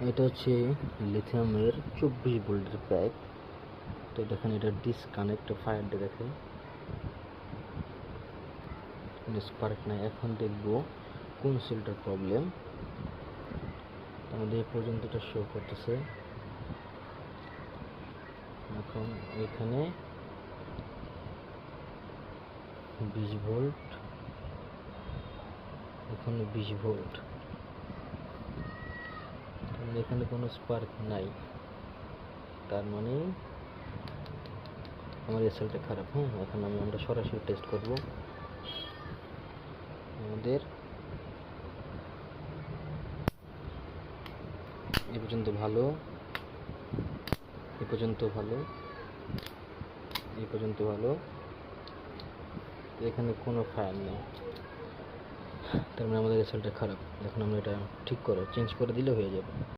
এটা হচ্ছে লিথিয়ামের 24 ভোল্টের প্যাক। তো দেখেন এটা ডিসকানেক্ট ফায়ার দিয়ে দেখে স্পার্ক নাই। এখন দেখব কোন সেলটার প্রবলেম। আমাদের এই পর্যন্ত এটা শো করতেছে। এখন এখানে 20 ভোল্ট, এখানে 20 ভোল্ট, এখানে কোনো স্পার্ক নাই, তার মানে আমার এই সেলটা খারাপ। এখন আমরা সরাসরি টেস্ট করব। আমাদের এ পর্যন্ত ভালো, এ পর্যন্ত ভালো, এই পর্যন্ত ভালো, এখানে কোনো ফায়ার নেই, তার মানে আমাদের রেজাল্টটা খারাপ। এখন আমরা এটা ঠিক করে চেঞ্জ করে দিলে হয়ে যাবে।